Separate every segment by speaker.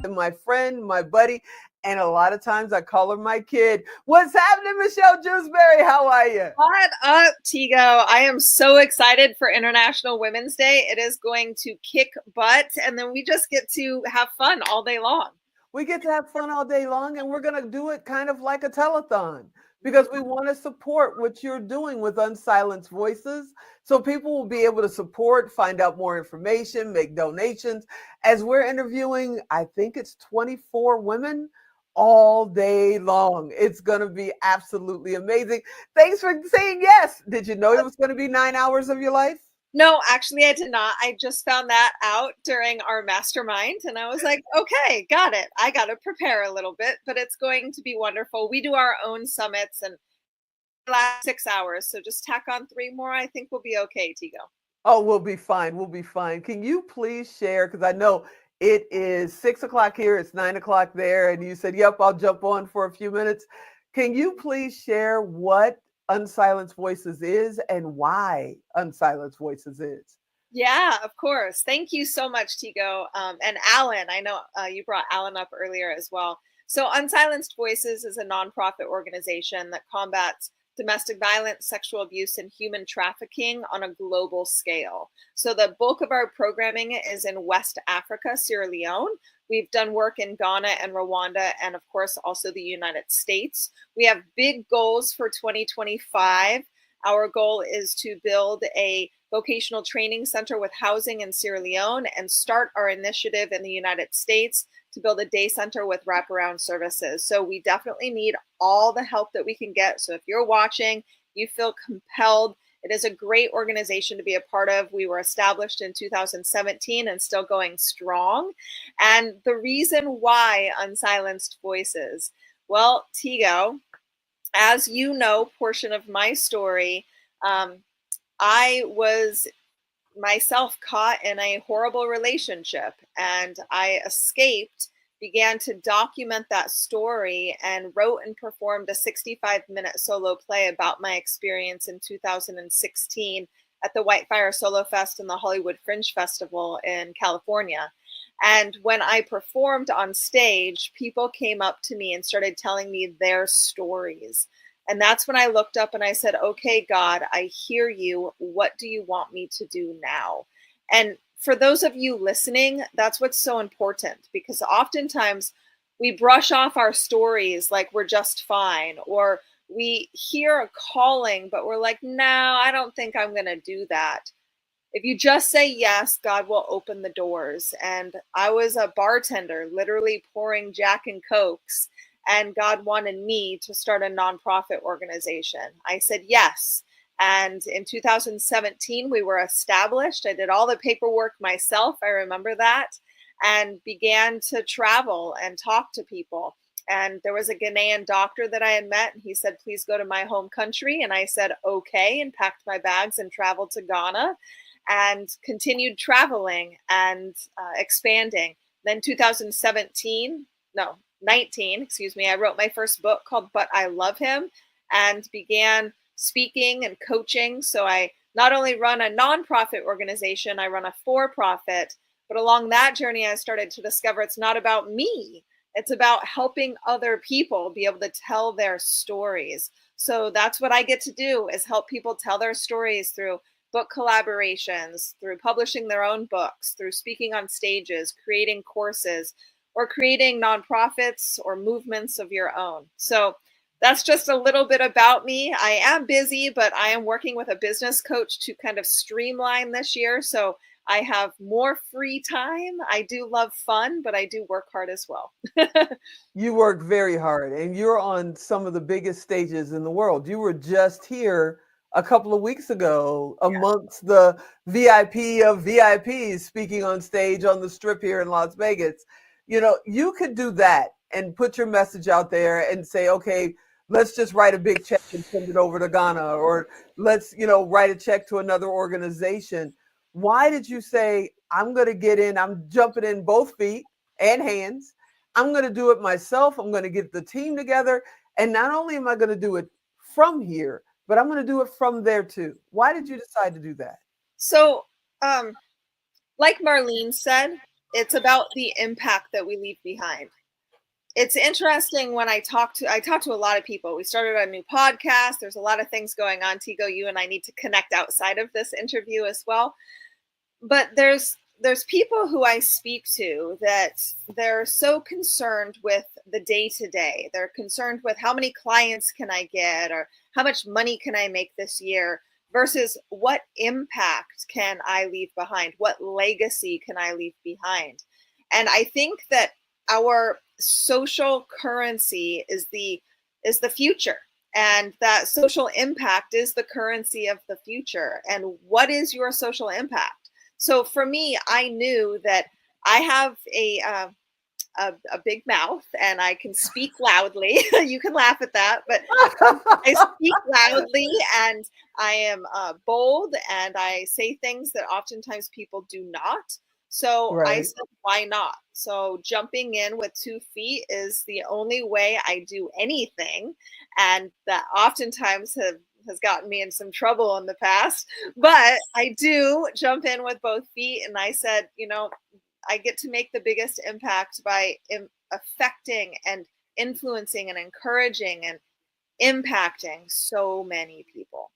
Speaker 1: my friend, my buddy, and a lot of times I call her my kid. What's happening, Michelle Jewsbury? How are you?
Speaker 2: What up, Tigo? I am so excited for International Women's Day. It is going to kick butt, and then we just get to have fun all day long.
Speaker 1: We get to have fun all day long, and we're going to do it kind of like a telethon because we want to support what you're doing with Unsilenced Voices. So people will be able to support, find out more information, make donations. As we're interviewing, I think it's 24 women all day long. It's going to be absolutely amazing. Thanks for saying yes. Did you know it was going to be 9 hours of your life?
Speaker 2: No, actually, I did not. I just found that out during our mastermind, and I was like, okay, got it. I got to prepare a little bit, but it's going to be wonderful. We do our own summits and last 6 hours, so just tack on 3 more. I think we'll be okay, Tigo.
Speaker 1: Oh, we'll be fine. We'll be fine. Can you please share? Because I know it is 6 o'clock here, it's 9 o'clock there, and you said, yep, I'll jump on for a few minutes. Can you please share what Unsilenced Voices is and why Unsilenced Voices is?
Speaker 2: Yeah, of course. Thank you so much, Tigo. And Alan, I know you brought Alan up earlier as well. So, Unsilenced Voices is a nonprofit organization that combats domestic violence, sexual abuse, and human trafficking on a global scale. So, the bulk of our programming is in West Africa, Sierra Leone. We've done work in Ghana and Rwanda, and of course, also the United States. We have big goals for 2025. Our goal is to build a vocational training center with housing in Sierra Leone and start our initiative in the United States to build a day center with wraparound services. So we definitely need all the help that we can get. So if you're watching, you feel compelled, it is a great organization to be a part of. We were established in 2017 and still going strong. And the reason why Unsilenced Voices, well, Tigo, as you know, portion of my story, I was myself caught in a horrible relationship and I escaped, began to document that story, and wrote and performed a 65-minute solo play about my experience in 2016 at the Whitefire Solo Fest and the Hollywood Fringe Festival in California. And when I performed on stage, people came up to me and started telling me their stories. And that's when I looked up and I said, okay, God, I hear you. What do you want me to do now? And for those of you listening, that's what's so important, because oftentimes we brush off our stories like we're just fine, or we hear a calling, but we're like, no, I don't think I'm going to do that. If you just say yes, God will open the doors. And I was a bartender, literally pouring Jack and Cokes, and God wanted me to start a nonprofit organization. I said yes. And in 2017, we were established. I did all the paperwork myself. I remember that, and began to travel and talk to people. And there was a Ghanaian doctor that I had met, and he said, please go to my home country. And I said, okay, and packed my bags and traveled to Ghana and continued traveling and expanding. Then 2017, no, 19, excuse me, I wrote my first book called But I Love Him and began speaking and coaching. So I not only run a nonprofit organization, I run a for-profit, but along that journey, I started to discover it's not about me. It's about helping other people be able to tell their stories. So that's what I get to do, is help people tell their stories through book collaborations, through publishing their own books, through speaking on stages, creating courses, or creating nonprofits or movements of your own. So that's just a little bit about me. I am busy, but I am working with a business coach to kind of streamline this year. So I have more free time. I do love fun, but I do work hard as well.
Speaker 1: You work very hard and you're on some of the biggest stages in the world. You were just here a couple of weeks ago amongst the VIP of VIPs speaking on stage on the strip here in Las Vegas. You know, you could do that and put your message out there and say, okay, let's just write a big check and send it over to Ghana, or let's, write a check to another organization. Why did you say, I'm going to get in, I'm jumping in both feet and hands. I'm going to do it myself. I'm going to get the team together. And not only am I going to do it from here, but I'm going to do it from there too. Why did you decide to do that?
Speaker 2: So, like Marlene said, it's about the impact that we leave behind. It's interesting when I talk to a lot of people. We started a new podcast. There's a lot of things going on. Tigo, you and I need to connect outside of this interview as well. But there's people who I speak to that they're so concerned with the day to day. They're concerned with how many clients can I get, or how much money can I make this year, versus what impact can I leave behind? What legacy can I leave behind? And I think that our social currency is the future, and that social impact is the currency of the future. And what is your social impact? So for me, I knew that I have a big mouth and I can speak loudly. You can laugh at that, but I speak loudly, and I am bold, and I say things that oftentimes people do not. So I
Speaker 1: Right.
Speaker 2: said, why not? So jumping in with 2 feet is the only way I do anything. And that oftentimes has gotten me in some trouble in the past. But I do jump in with both feet. And I said, I get to make the biggest impact by affecting and influencing and encouraging and impacting so many people.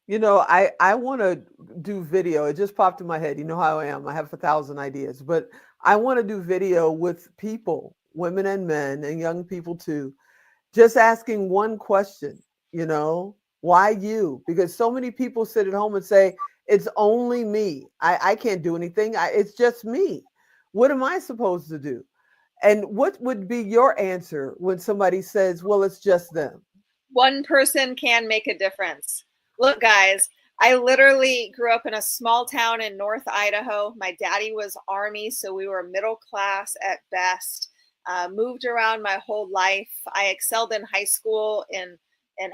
Speaker 1: I want to do video. It just popped in my head. You know how I am. I have 1,000 ideas, but I want to do video with people, women and men, and young people too, just asking one question, why you? Because so many people sit at home and say, it's only me. I can't do anything. It's just me. What am I supposed to do? And what would be your answer when somebody says, well, it's just them?
Speaker 2: One person can make a difference. Look, guys, I literally grew up in a small town in North Idaho. My daddy was Army, so we were middle class at best. Moved around my whole life. I excelled in high school in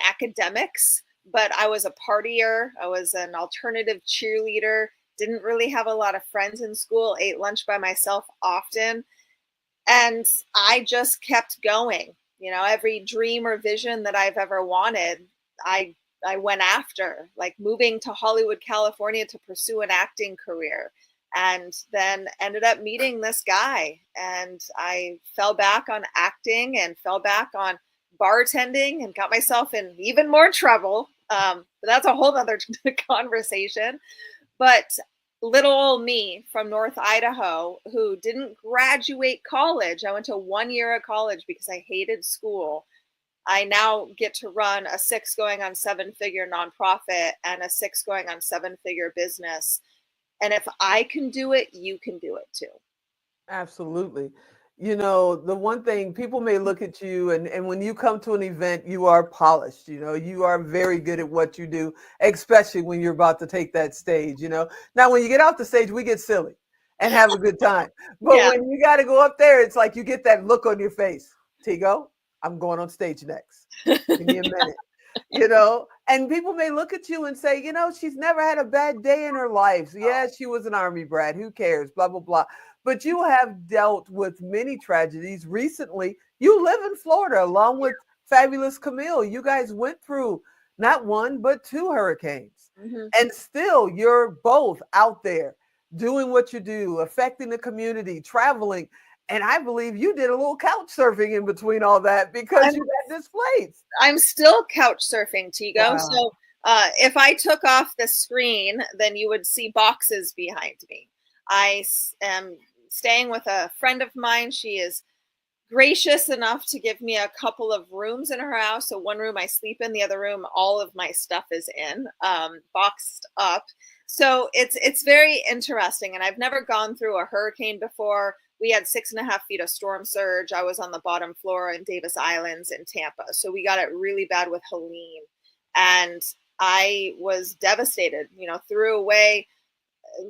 Speaker 2: academics, but I was a partier. I was an alternative cheerleader. Didn't really have a lot of friends in school. Ate lunch by myself often. And I just kept going. Every dream or vision that I've ever wanted, I went after, like moving to Hollywood, California to pursue an acting career. And then ended up meeting this guy, and I fell back on acting and fell back on bartending and got myself in even more trouble. But that's a whole other conversation. But little old me from North Idaho, who didn't graduate college, I went to 1 year of college because I hated school. I now get to run a 6 going on 7-figure nonprofit and a 6 going on 7-figure business. And if I can do it, you can do it too.
Speaker 1: Absolutely. The one thing people may look at you, and when you come to an event, you are polished. You are very good at what you do, especially when you're about to take that stage. Now, when you get off the stage, we get silly and have a good time. But
Speaker 2: Yeah.
Speaker 1: when you got to go up there, it's like you get that look on your face. Tigo, I'm going on stage next. Give me a minute. And people may look at you and say, she's never had a bad day in her life. Yeah, she was an Army brat. Who cares? Blah, blah, blah. But you have dealt with many tragedies recently. You live in Florida along with Fabulous Camille. You guys went through not one, but 2 hurricanes.
Speaker 2: Mm-hmm.
Speaker 1: And still, you're both out there doing what you do, affecting the community, traveling. And I believe you did a little couch surfing in between all that because you got displaced.
Speaker 2: I'm still couch surfing, Tigo.
Speaker 1: Wow.
Speaker 2: So if I took off the screen, then you would see boxes behind me. I am staying with a friend of mine. She is gracious enough to give me a couple of rooms in her house. So one room I sleep in, the other room all of my stuff is in, boxed up. So it's very interesting. And I've never gone through a hurricane before. We had 6.5 feet of storm surge. I was on the bottom floor in Davis Islands in Tampa. So we got it really bad with Helene. And I was devastated, threw away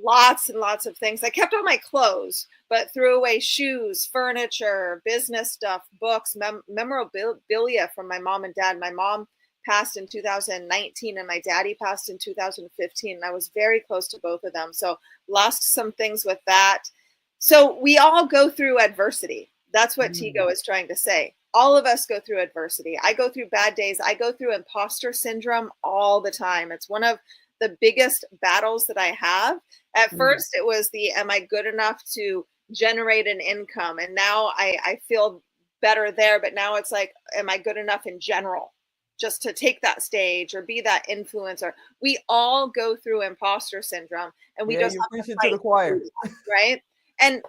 Speaker 2: lots and lots of things. I kept all my clothes, but threw away shoes, furniture, business stuff, books, memorabilia from my mom and dad. My mom passed in 2019 and my daddy passed in 2015. And I was very close to both of them. So lost some things with that. So we all go through adversity. That's what Tigo is trying to say. All of us go through adversity. I go through bad days. I go through imposter syndrome all the time. It's one of the biggest battles that I have. At first, it was am I good enough to generate an income. And now I feel better there, but now it's like, am I good enough in general just to take that stage or be that influencer? We all go through imposter syndrome, and we
Speaker 1: Yeah,
Speaker 2: just
Speaker 1: you're
Speaker 2: have to
Speaker 1: preaching to the
Speaker 2: fight
Speaker 1: choir.
Speaker 2: through that, right? And,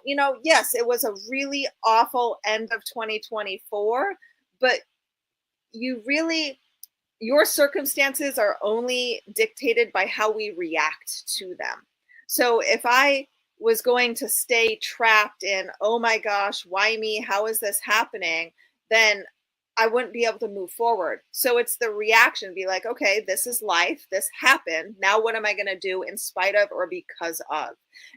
Speaker 2: yes, it was a really awful end of 2024, but your circumstances are only dictated by how we react to them. So if I was going to stay trapped in, oh my gosh, why me? How is this happening? Then I wouldn't be able to move forward. So it's the reaction, be like, okay, this is life. This happened. Now what am I going to do in spite of or because of?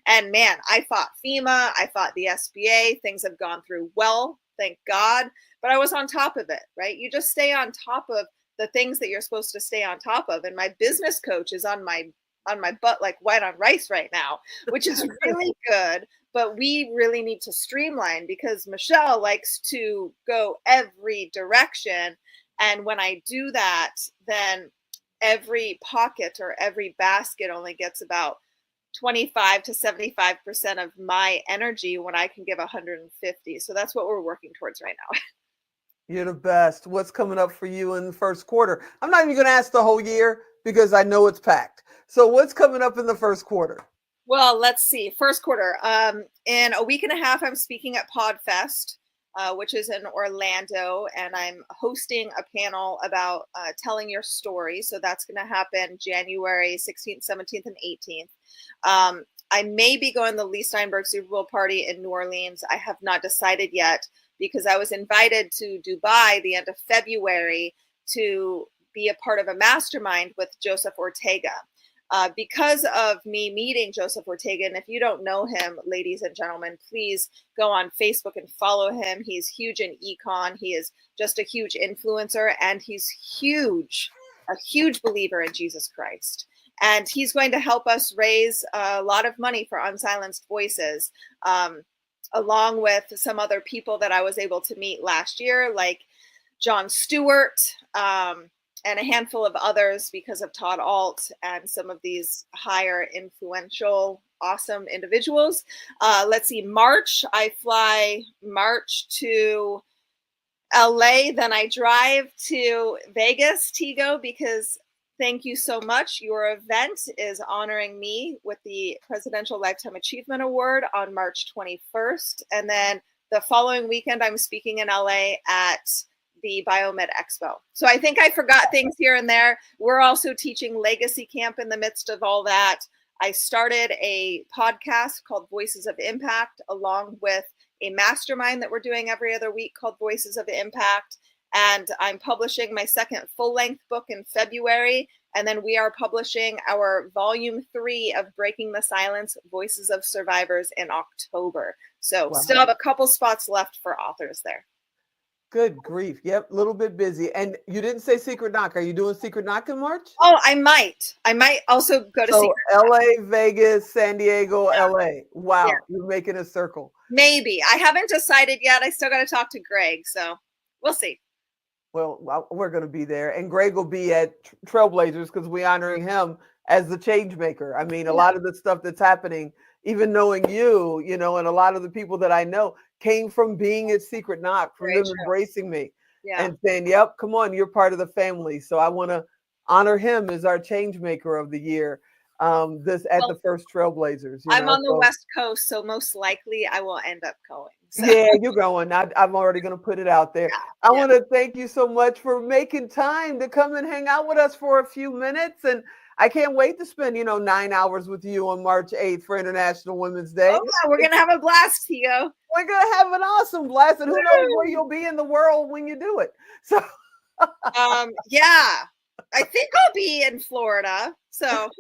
Speaker 2: And man, I fought FEMA. I fought the SBA. Things have gone through well, thank God. But I was on top of it, right? You just stay on top of the things that you're supposed to stay on top of. And my business coach is on my butt like white on rice right now, which is really good. But we really need to streamline, because Michelle likes to go every direction. And when I do that, then every pocket or every basket only gets about 25 to 75% of my energy when I can give 150. So that's what we're working towards right now.
Speaker 1: You're the best. What's coming up for you in the first quarter? I'm not even going to ask the whole year because I know it's packed. So what's coming up in the first quarter?
Speaker 2: Well, let's see. First quarter. In a week and a half, I'm speaking at PodFest, which is in Orlando, and I'm hosting a panel about telling your story. So that's going to happen January 16th, 17th, and 18th. I may be going to the Lee Steinberg Super Bowl party in New Orleans. I have not decided yet, because I was invited to Dubai the end of February to be a part of a mastermind with Joseph Ortega. Because of me meeting Joseph Ortega, and if you don't know him, ladies and gentlemen, please go on Facebook and follow him. He's huge in econ. He is just a huge influencer, and he's a huge believer in Jesus Christ. And he's going to help us raise a lot of money for Unsilenced Voices, along with some other people that I was able to meet last year, like John Stewart, and a handful of others because of Todd Alt and some of these higher influential, awesome individuals. Let's see, March, I fly March to LA, then I drive to Vegas, Tigo, because thank you so much. Your event is honoring me with the Presidential Lifetime Achievement Award on March 21st. And then the following weekend, I'm speaking in LA at the Biomed Expo. So I think I forgot things here and there. We're also teaching Legacy Camp in the midst of all that. I started a podcast called Voices of Impact, along with a mastermind that we're doing every other week called Voices of Impact. And I'm publishing my second full-length book in February. And then we are publishing our volume 3 of Breaking the Silence, Voices of Survivors in October. So
Speaker 1: Wow.
Speaker 2: Still have a couple spots left for authors there.
Speaker 1: Good grief. Yep, a little bit busy. And you didn't say Secret Knock. Are you doing Secret Knock in March?
Speaker 2: Oh, I might also go to Secret
Speaker 1: Knock. LA, Vegas, San Diego,
Speaker 2: yeah.
Speaker 1: LA. Wow,
Speaker 2: yeah.
Speaker 1: You're making a circle.
Speaker 2: Maybe. I haven't decided yet. I still got to talk to Greg, so we'll see.
Speaker 1: Well, we're going to be there. And Greg will be at Trailblazers because we're honoring him as the change maker. I mean, a lot of the stuff that's happening, even knowing you, and a lot of the people that I know came from being at Secret Knock, from them embracing me and saying, yep, come on, you're part of the family. So I want to honor him as our change maker of the year. The first Trailblazers.
Speaker 2: I'm on the West Coast, so most likely I will end up going. So.
Speaker 1: Yeah, you're going. I'm already going to put it out there. I want to thank you so much for making time to come and hang out with us for a few minutes. And I can't wait to spend, 9 hours with you on March 8th for International Women's Day.
Speaker 2: Oh, yeah, we're going to have a blast, Tio.
Speaker 1: We're going to have an awesome blast. And who knows where you'll be in the world when you do it. So,
Speaker 2: yeah, I think I'll be in Florida. So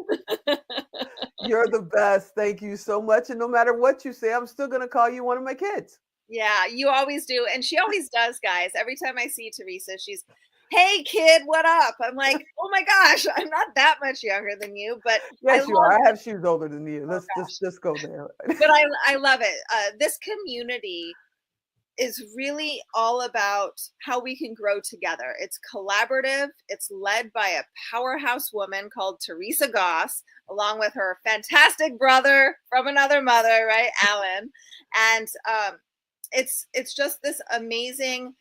Speaker 1: you're the best. Thank you so much. And no matter what you say, I'm still going to call you one of my kids.
Speaker 2: Yeah, you always do. And she always does, guys. Every time I see Teresa, she's, hey, kid, what up? I'm like, oh, my gosh, I'm not that much younger than you. But
Speaker 1: yes, you are. I have shoes older than you. Let's just go there.
Speaker 2: But I love it. This community is really all about how we can grow together. It's collaborative. It's led by a powerhouse woman called Teresa Goss, along with her fantastic brother from another mother, right, Alan. And it's just this amazing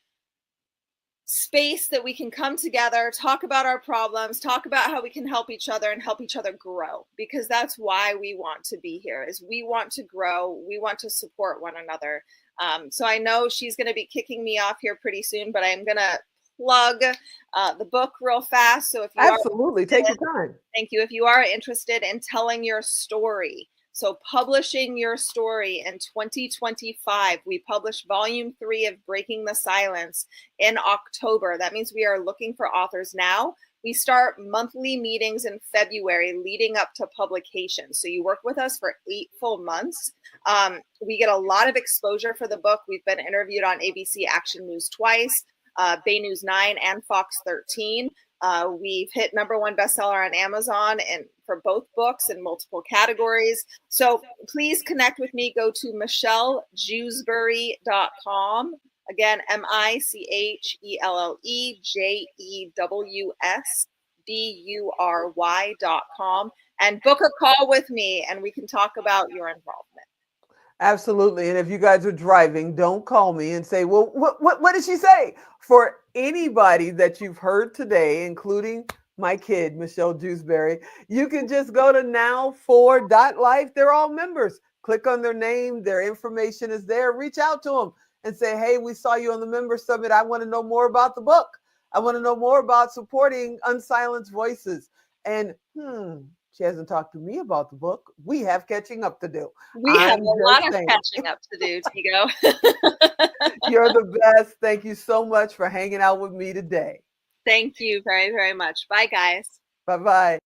Speaker 2: space that we can come together, talk about our problems, talk about how we can help each other and help each other grow, because that's why we want to be here, is we want to grow, we want to support one another. So I know she's going to be kicking me off here pretty soon, but I'm going to plug the book real fast. So if you
Speaker 1: absolutely take your time.
Speaker 2: Thank you. If you are interested in telling your story, so publishing your story in 2025, we published volume 3 of Breaking the Silence in October. That means we are looking for authors now. We start monthly meetings in February leading up to publication. So you work with us for 8 full months. We get a lot of exposure for the book. We've been interviewed on ABC Action News twice, Bay News 9 and Fox 13. We've hit #1 bestseller on Amazon and for both books in multiple categories. So please connect with me. Go to michellejewsbury.com. Again, MICHELLEJEWSBURY.com, and book a call with me and we can talk about your involvement.
Speaker 1: Absolutely. And if you guys are driving, don't call me and say, well, what did she say? For anybody that you've heard today, including my kid, Michelle Jewsbury, you can just go to now4.life. They're all members. Click on their name. Their information is there. Reach out to them and say, hey, we saw you on the Member Summit. I want to know more about the book. I want to know more about supporting Unsilenced Voices. And she hasn't talked to me about the book. We have catching up to do.
Speaker 2: We have a lot of catching up to do, Tigo.
Speaker 1: You're the best. Thank you so much for hanging out with me today.
Speaker 2: Thank you very, very much. Bye, guys.
Speaker 1: Bye-bye.